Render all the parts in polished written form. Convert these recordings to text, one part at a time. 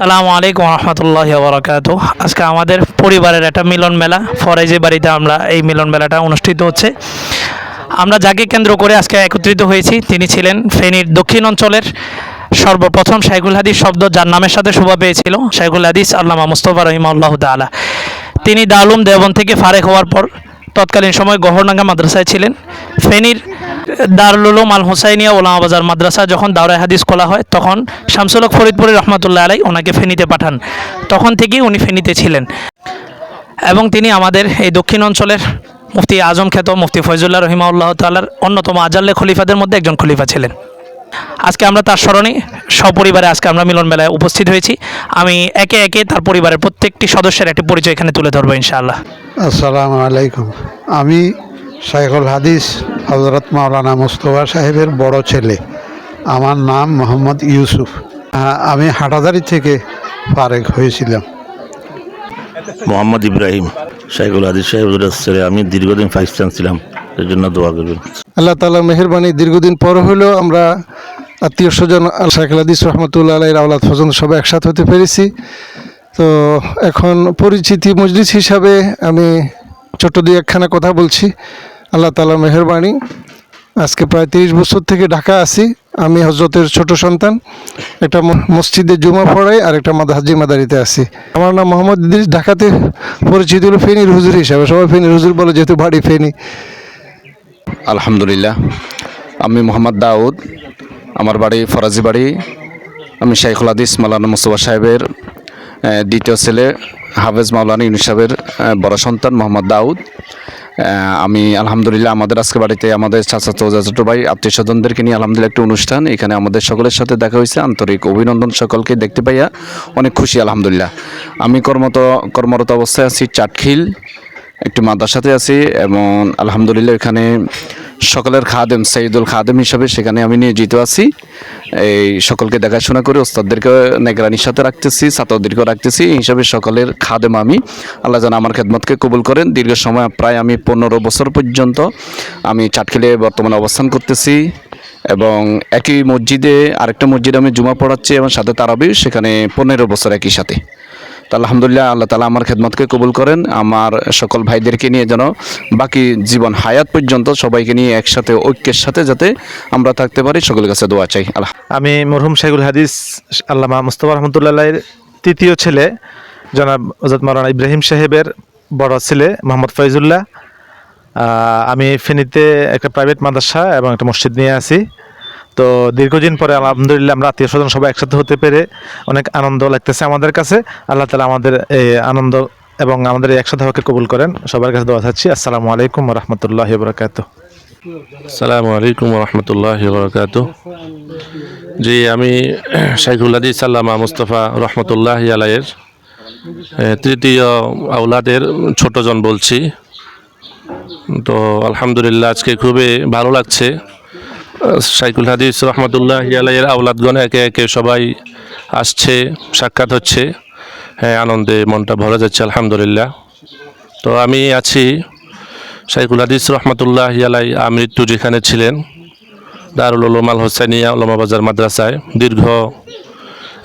সালামু আলাইকুম রহমতুল্লাহি ওয়া বারাকাতুহু। আজকে আমাদের পরিবারের একটা মিলন মেলা ফরাইজি বাড়িতে আমরা এই মিলন মেলাটা অনুষ্ঠিত হচ্ছে। আমরা যাকে কেন্দ্র করে আজকে একত্রিত হয়েছি তিনি ছিলেন ফেনীর দক্ষিণ অঞ্চলের সর্বপ্রথম শাইখুল হাদিস শব্দ যার নামের সাথে শোভা পেয়েছিল শাইখুল হাদিস আল্লামা মুস্তাফা রহিমাহুল্লাহু তাআলা। তিনি দারুল দেওবন্দ থেকে ফারেক হওয়ার পর তৎকালীন সময় গহরডাঙ্গা মাদ্রাসায় ছিলেন। ফেনীর দারুল উলুম আল হুসাইনিয়া ওলামা বাজার মাদ্রাসা যখন দাওরায়ে হাদিস খোলা হয় তখন শামসুল হক ফরিদপুরি রহমতুল্লাহ আলাই ওনাকে ফেনীতে পাঠান। তখন থেকেই উনি ফেনীতে ছিলেন এবং তিনি আমাদের এই দক্ষিণ অঞ্চলের মুফতি আজম খ্যাত মুফতি ফয়জুল্লাহ রহিমাহুল্লাহ তাআলার অন্যতম আজাল্লে খলিফাদের মধ্যে একজন খলিফা ছিলেন। আজকে আমরা তার স্মরণে সপরিবারে আজকে আমরা মিলন মেলায় উপস্থিত হয়েছি। আমি একে একে তার পরিবারের প্রত্যেকটি সদস্যের একটি পরিচয় এখানে তুলে ধরবো ইনশাআল্লাহ। আসসালামু আলাইকুম। আমি শাইখুল হাদিস হযরত মাওলানা মুস্তাফা সাহেবের বড় ছেলে। আমার নাম মোহাম্মদ ইউসুফ। আমি হাটাজারি থেকে ফারেক হয়েছিলাম। মোহাম্মদ ইব্রাহিম, শাইখুল হাদিস সাহেবের ছেলে। আমি দীর্ঘদিন ভাইস ছিলাম, এর জন্য দোয়া করবেন। আল্লাহ তাআলা মেহেরবানি, দীর্ঘদিন পর হলেও আমরা আত্মীয় স্বজন শাইখুল হাদিস রহমতুল্লাহ আলাইহির আওলাদ ফজল সবাই একসাথে হতে পেরেছি। তো এখন পরিচিতি মজলিস হিসাবে আমি ছোট দুই একখানা কথা বলছি। আল্লাহ তাআলা মেহেরবানি, আজকে প্রায় 30 বছর থেকে ঢাকা আছি। আমি হজরতের ছোট সন্তান, একটা মসজিদে জুমা পড়াই আর একটা হাজি মাদারিতে আছি। আমার নাম মোহাম্মদ ইদ্রিস। ঢাকাতে পরিচিত হলো ফেনীর হুজুর হিসাবে, সবাই ফেনীর হুজুর বলে যেহেতু বাড়ি ফেনী। আলহামদুলিল্লাহ, আমি মোহাম্মদ দাউদ, আমার বাড়ি ফরাজি বাড়ি। আমি শাইখুল হাদিস মাওলানা মুস্তাফা সাহেবের দ্বিতীয় ছেলে, হাফেজ মাওলানা ইউনুস সাহেবের বড় সন্তান মোহাম্মদ দাউদ। আমি আলহামদুলিল্লাহ আমাদের আজকে বাড়িতে আমাদের চাচাতো ভাই আত্মীয় স্বজনদেরকে নিয়ে আলহামদুলিল্লাহ একটা অনুষ্ঠান, এখানে আমাদের সকলের সাথে দেখা হয়েছে। আন্তরিক অভিনন্দন সকলকে দেখতে পাইয়া অনেক খুশি আলহামদুলিল্লাহ। আমি কর্মরত অবস্থায় আছি চাটখিল একটি মাদ্রাসাতে আছি এবং আলহামদুলিল্লাহ এখানে সকলের খাদেম, সঈদুল খাদেম হিসাবে সেখানে আমি নিয়োজিত আছি। এই সকলকে দেখাশোনা করে ওস্তাদদেরকে নিগরানির সাথে রাখতেছি, ছাত্রদেরকেও রাখতেছি। এই হিসাবে সকলের খাদেম আমি। আল্লাহ যেন আমার খেদমতকে কবুল করেন। দীর্ঘ সময় প্রায় আমি 15 বছর পর্যন্ত আমি চাটখিলে বর্তমানে অবস্থান করতেছি এবং একই মসজিদে আরেকটা মসজিদে আমি জুমা পড়াচ্ছি এবং সাথে তারাবি, সেখানে 15 বছর একই সাথে। তো আলহামদুলিল্লাহ আল্লাহ তাআলা আমার খেদমতকে কবুল করেন। আমার সকল ভাইদেরকে নিয়ে যেন বাকি জীবন হায়াত পর্যন্ত সবাইকে নিয়ে একসাথে ঐক্যের সাথে যাতে আমরা থাকতে পারি, সকলের কাছে দোয়া চাই। আমি মরহুম শাইখুল হাদিস আল্লামা মুস্তাফা রহমতুল্লাহর তৃতীয় ছেলে জনাব হযরত মাওলানা ইব্রাহিম সাহেবের বড় ছেলে মোহাম্মদ ফয়জুল্লাহ। আমি ফেনীতে একটা প্রাইভেট মাদ্রাসা এবং একটা মসজিদ নিয়ে আছি। তো দীর্ঘদিন পরে আলহামদুলিল্লাহ আমরা আত্মীয় স্বজন সবাই একসাথে হতে পেরে অনেক আনন্দ লাগতেছে আমাদের কাছে। আল্লাহ তাআলা আমাদের এই আনন্দ এবং আমাদের এই একসাথে হওয়াকে কবুল করেন। সবার কাছে দোয়া চাচ্ছি। আসসালামু আলাইকুম ওয়া রাহমাতুল্লাহি ওয়া বারাকাতুহু। আসসালামু আলাইকুম ওয়া রাহমাতুল্লাহি ওয়া বারাকাতুহু। জি, আমি শাইখুল হাদিস আল্লামা মুস্তাফা রহমতুল্লাহি আলাইহির তৃতীয় আওলাদের ছোটজন বলছি। তো আলহামদুলিল্লাহ আজকে খুবই ভালো লাগছে। শাইখুল হাদিস রহমতুল্লাহি আলাইহির আওলাদগণ একে একে সবাই আসছে, সাক্ষাৎ হচ্ছে। হ্যাঁ, আনন্দে মনটা ভরে যাচ্ছে আলহামদুলিল্লাহ। তো আমি আছি শাইখুল হাদিস রহমতুল্লাহি আলাইহি আমৃত্যু যেখানে ছিলেন দারুল উলুম আল হুসাইনিয়া ওলামা বাজার মাদ্রাসায় দীর্ঘ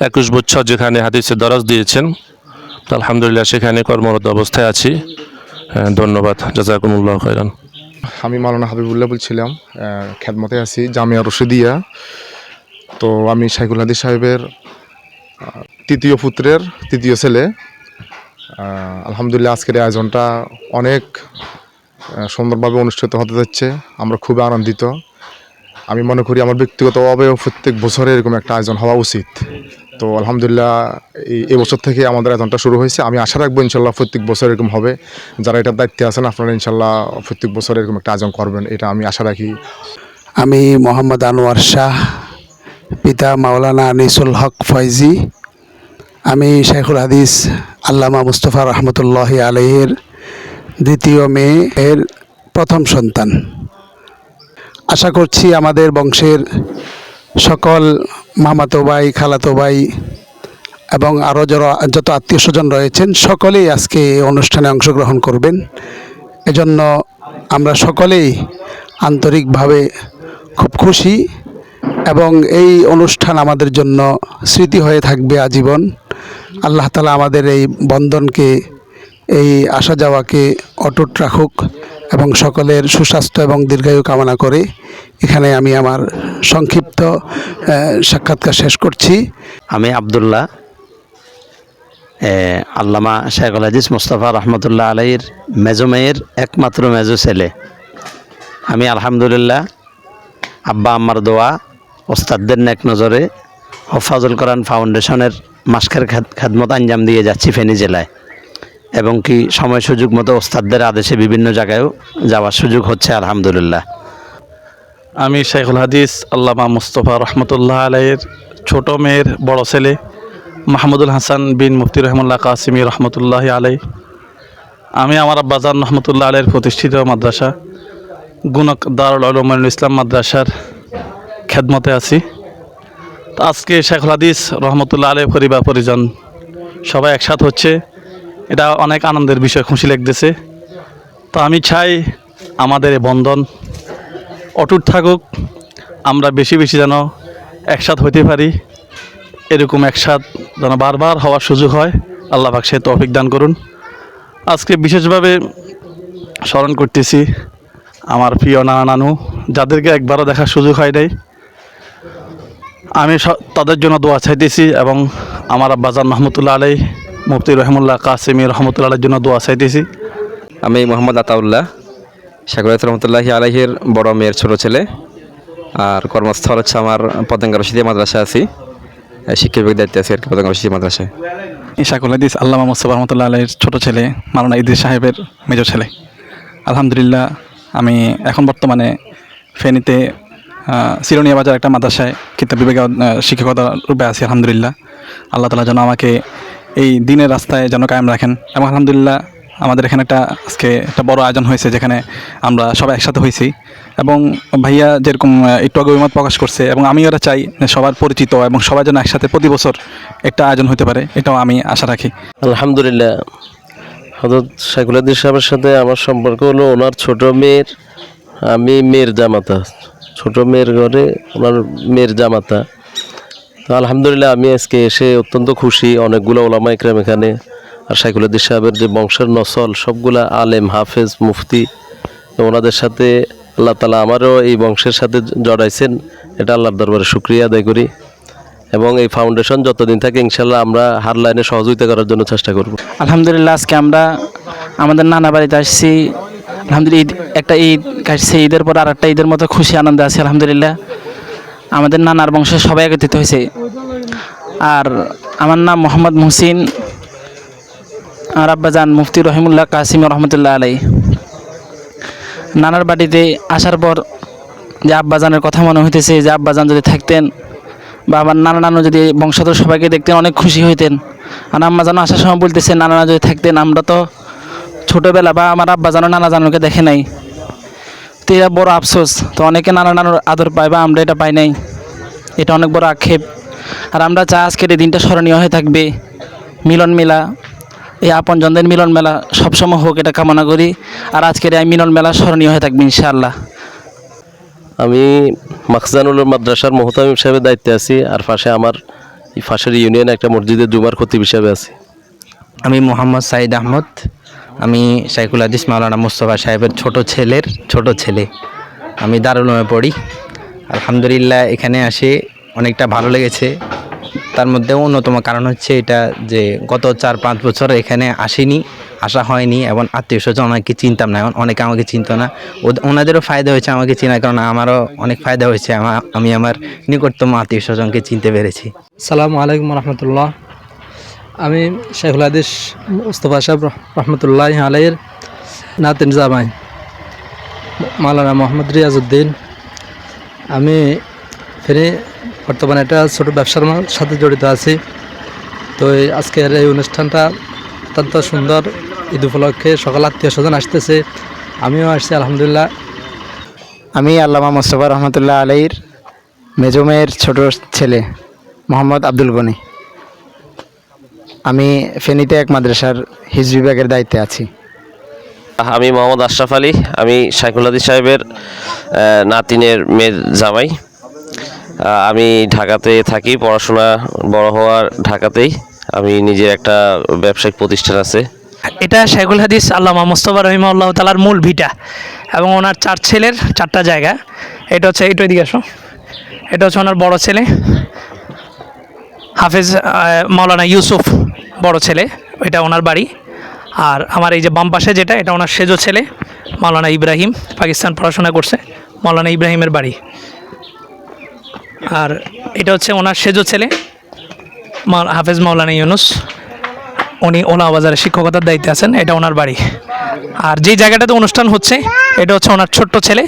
21 বছর যেখানে হাদিসের দরস দিয়েছেন। তো আলহামদুলিল্লাহ সেখানে কর্মরত অবস্থায় আছি। ধন্যবাদ, জাযাকুমুল্লাহু খাইরান। আমি মাওলানা হাবিবুল্লাহ বলছিলাম, খেদমতে আছি জামিয়া রশিদিয়া। তো আমি শাইখুল হাদিস সাহেবের তৃতীয় পুত্রের তৃতীয় ছেলে। আলহামদুলিল্লাহ আজকের এই আয়োজনটা অনেক সুন্দরভাবে অনুষ্ঠিত হতে যাচ্ছে, আমরা খুবই আনন্দিত। আমি মনে করি আমার ব্যক্তিগতভাবেও প্রত্যেক বছরে এরকম একটা আয়োজন হওয়া উচিত। তো আলহামদুলিল্লাহ এই বছর থেকে আমাদের আয়োজনটা শুরু হয়েছে। আমি আশা রাখবো ইনশাল্লাহ প্রত্যেক বছর এরকম হবে। যারা এটার দায়িত্বে আছেন আপনারা ইনশাল্লাহ প্রত্যেক বছর এরকম একটা আয়োজন করবেন, এটা আমি আশা রাখি। আমি মোহাম্মদ আনোয়ার শাহ, পিতা মাওলানা আনিসুল হক ফয়জি। আমি শাইখুল হাদিস আল্লামা মুস্তাফা রহমতুল্লাহি আলাইহির দ্বিতীয় মেয়ের প্রথম সন্তান। আশা করছি আমাদের বংশের সকল মামাতো ভাই, খালাতো ভাই এবং আরও যত আত্মীয় স্বজন রয়েছেন সকলেই আজকে এই অনুষ্ঠানে অংশগ্রহণ করবেন। এজন্য আমরা সকলেই আন্তরিকভাবে খুব খুশি এবং এই অনুষ্ঠান আমাদের জন্য স্মৃতি হয়ে থাকবে আজীবন। আল্লাহ তাআলা আমাদের এই বন্ধনকে, এই আসা যাওয়াকে অটুট রাখুক এবং সকলের সুস্বাস্থ্য এবং দীর্ঘায়ু কামনা করে এখানে আমি আমার সংক্ষিপ্ত সাক্ষাৎকার শেষ করছি। আমি আব্দুল্লাহ, আল্লামা শাইখুল হাদিস মুস্তাফা রহমতুল্লাহ আলাইহির মেজো মেয়ের একমাত্র মেজো ছেলে। আমি আলহামদুলিল্লাহ আব্বা আম্মার দোয়া, ওস্তাদদের নেক নজরে হফাজুল কোরআন ফাউন্ডেশনের মাসখার খেদমত আঞ্জাম দিয়ে যাচ্ছি ফেনী জেলায়, এবং কি সময় সুযোগ মতো ওস্তাদদের আদেশে বিভিন্ন জায়গায়ও যাওয়ার সুযোগ হচ্ছে আলহামদুলিল্লাহ। আমি শাইখুল হাদিস আল্লামা মুস্তফা রহমতুল্লাহ আলাইহির ছোট মেয়ের বড় ছেলে মাহমুদুল হাসান বিন মুফতি রহমুল্লাহ কাসিমি রহমতুল্লাহ আলাই। আমি আমার আব্বাজান রহমতুল্লাহ আলাইহির প্রতিষ্ঠিত মাদ্রাসা গুণক দারুল উলুম ইসলাম মাদ্রাসার খেদমতে আছি। তো আজকে শাইখুল হাদিস রহমতুল্লাহ আলাইহি পরিবার পরিজন সবাই একসাথে হচ্ছে, এটা অনেক আনন্দের বিষয়, খুশি লাগতেছে। তো আমি চাই আমাদের এই বন্ধন অটুট থাকুক, আমরা বেশি বেশি যেন একসাথ হইতে পারি, এরকম একসাথ যেন বারবার হওয়ার সুযোগ হয়। আল্লাহ পাক সে তৌফিক দান করুন। আজকে বিশেষভাবে স্মরণ করতেছি আমার প্রিয় নানা নানু, যাদেরকে একবারও দেখার সুযোগ হয় নাই। আমি তাদের জন্য দোয়া চাইতেছি, এবং আমার আব্বাজান রহমতুল্লাহ আলাই মুফতি রহমুল্লাহ কাসিমি রহমতুল্লাহ আলাইহির জন্য দোয়া চাইতেছি। আমি মোহাম্মদ আতাউল্লাহ, শাইখুল হাদিস রহমতুল্লাহি আলাইহির বড় মেয়ের ছোট ছেলে, আর কর্মস্থল হচ্ছে আমার পতেঙ্গা রশিদিয়া মাদ্রাসা আছি, শিক্ষা বিভাগের দায়িত্বে আছি আর কি পতেঙ্গা রশিদিয়া মাদ্রাসায়। শাইখুল হাদিস আল্লামা মুস্তাফা রহমতুল্লাহ আলাইহির ছোট ছেলে, মাওলানা ইদ্রিস সাহেবের মেজো ছেলে। আলহামদুলিল্লাহ আমি এখন বর্তমানে ফেনীতে সিরোনিয়া বাজার একটা মাদ্রাসায় কিতাব বিভাগে শিক্ষকতা রূপে আছি। আলহামদুলিল্লাহ আল্লাহ তাআলা যেন আমাকে এই দিনের রাস্তায় যেন কায়েম রাখেন, এবং আলহামদুলিল্লাহ আমাদের এখানে আজকে একটা বড় আয়োজন হয়েছে, যেখানে আমরা সবাই একসাথে হয়েছি, এবং ভাইয়া যেরকম একটু আগে অভিমত প্রকাশ করছে, এবং আমি ওরা চাই সবার পরিচিত এবং সবাই যেন একসাথে প্রতি বছর একটা আয়োজন হতে পারে, এটাও আমি আশা রাখি। আলহামদুলিল্লাহ হযরত শাইখুল হাদিস সাহেবের সাথে আমার সম্পর্ক হলো ওনার ছোট মেয়ের, আমি মেয়ের জামাতা, ছোট মেয়ের ঘরে ওনার মেয়ের জামাতা। তো আলহামদুলিল্লাহ আমি আজকে এসে অত্যন্ত খুশি। অনেকগুলো ওলামা ইকরাম এখানে, আর শাইখুল হাদিস সাহেবের যে বংশের নসল সবগুলা আলেম, হাফেজ, মুফতি, ওনাদের সাথে আল্লাহ তাআলা আমারও এই বংশের সাথে জড়াইছেন, এটা আল্লাহর দরবারে শুকরিয়া আদায় করি। এবং এই ফাউন্ডেশন যতদিন থাকে ইনশাল্লাহ আমরা হার লাইনে সহযোগিতা করার জন্য চেষ্টা করব। আলহামদুলিল্লাহ আজকে আমরা আমাদের নানা বাড়িতে আসছি। আলহামদুলিল্লাহ ঈদ, একটা ঈদ কাটছে, ঈদের পর আর একটা ঈদের মতো খুশি আনন্দে আছি। আলহামদুলিল্লাহ আমাদের নানার বংশের সবাই একত্রিত হয়েছে। আর আমার নাম মোহাম্মদ মুহসিন, আর আব্বাজান মুফতি রহিমুল্লাহ কাসিম রহমতুল্লাহ আলাই। নানার বাড়িতে আসার পর যে আব্বাজানের কথা মনে হইতেছে, যে আব্বাজান যদি থাকতেন বা আমার নানা নানু যদি বংশধর সবাইকে দেখতেন অনেক খুশি হইতেন। আর আম্মা জানো আসার সময় বলতেছে নানা যদি থাকতেন, আমরা তো ছোটোবেলা বা আমার আব্বা জানো নানা জানুকে দেখে নাই, তো এটা বড় আফসোস। তো অনেকে নানা নানুর আদর পায় বা আমরা এটা পাই নাই, এটা অনেক বড় আক্ষেপ। আর আমরা চাই আজকের এই দিনটা স্মরণীয় হয়ে থাকবে, মিলন মেলা, এই আপনজনদের মিলন মেলা সবসময় হোক, এটা কামনা করি। আর আজকের এই মিলন মেলা স্মরণীয় হয়ে থাকবে ইনশাআল্লাহ। আমি মাখজানুল মাদ্রাসার মোহতামিম সাহেবের দায়িত্বে আছি, আর পাশে আমার এই পাশের ইউনিয়নে একটা মসজিদের জুমার খতিব হিসাবে আছি। আমি মোহাম্মদ সাইদ আহমদ, আমি শাইখুল হাদিস মাওলানা মুস্তফা সাহেবের ছোট ছেলে। আমি দারুল উলুমে পড়ি। আলহামদুলিল্লাহ এখানে আসে অনেকটা ভালো লেগেছে। তার মধ্যে অন্যতম কারণ হচ্ছে এটা যে গত 4-5 বছর এখানে আসা হয়নি, এবং আত্মীয় স্বজন অনেকে চিনতাম না, অনেকে আমাকে চিনত না। ওনাদেরও ফায়দা হয়েছে আমাকে চেনার কারণে, আমারও অনেক ফায়দা হয়েছে। আমি আমার নিকটতম আত্মীয় স্বজনকে চিনতে পেরেছি। আসসালামু আলাইকুম রহমতুল্লাহ। আমি শাইখুল হাদিস মুস্তফা সাহেব রহমতুল্লাহ আলাইহির নাতিন জামাই মাওলানা মোহাম্মদ রিয়াজউদ্দিন। আমি ফেনী বর্তমানে একটা ছোটো ব্যবসার সাথে জড়িত আছি। তো আজকের এই অনুষ্ঠানটা অত্যন্ত সুন্দর। ঈদ উপলক্ষে সকল আত্মীয় স্বজন আসতেছে, আমিও আসছি আলহামদুলিল্লাহ। আমি আল্লামা মুস্তফা রহমতুল্লাহ আলাইহির মেজো মেয়ের ছোট ছেলে মোহাম্মদ আব্দুল গনি। আমি ফেনীতে এক মাদ্রাসার হিজ বিভাগের দায়িত্বে আছি। আমি মোহাম্মদ আশরাফ আলী, আমি শাইখুল হাদিস সাহেবের নাতিনের মেয়ের জামাই। আমি ঢাকাতে থাকি, পড়াশোনা বড় হওয়ার ঢাকাতেই। আমি নিজের একটা ব্যবসায়িক প্রতিষ্ঠান আছে। এটা শেখুল হাদিস আল্লামা মুস্তফা রহিমাহুল্লাহ তাআলার মূল ভিটা এবং ওনার 4 ছেলের 4টা জায়গা। এটা হচ্ছে এইটা দিকে আসো, এটা হচ্ছে ওনার বড় ছেলে হাফেজ মাওলানা ইউসুফ, বড় ছেলে, এটা ওনার বাড়ি। আর আমার এই যে বাম পাশে যেটা, এটা ওনার সেজো ছেলে মাওলানা ইব্রাহিম, পাকিস্তান পড়াশোনা করছে, মাওলানা ইব্রাহিমের বাড়ি। আর এটা হচ্ছে ওনার সেজো ছেলে হাফেজ মাওলানা ইউনুস, উনি ওলা বাজারে শিক্ষকতার দায়িত্বে আছেন, এটা ওনার বাড়ি। আর যেই জায়গাটাতে অনুষ্ঠান হচ্ছে এটা হচ্ছে ওনার ছোট্ট ছেলে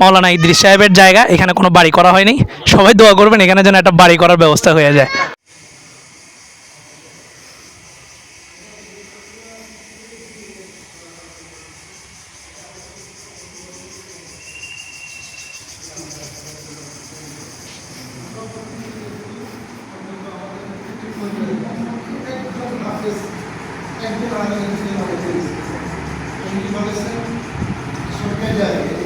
মাওলানা ইদ্রিস সাহেবের জায়গা। এখানে কোনো বাড়ি করা হয়নি, সবাই দোয়া করবেন এখানে যেন একটা বাড়ি করার ব্যবস্থা হয়ে যায়। একদিন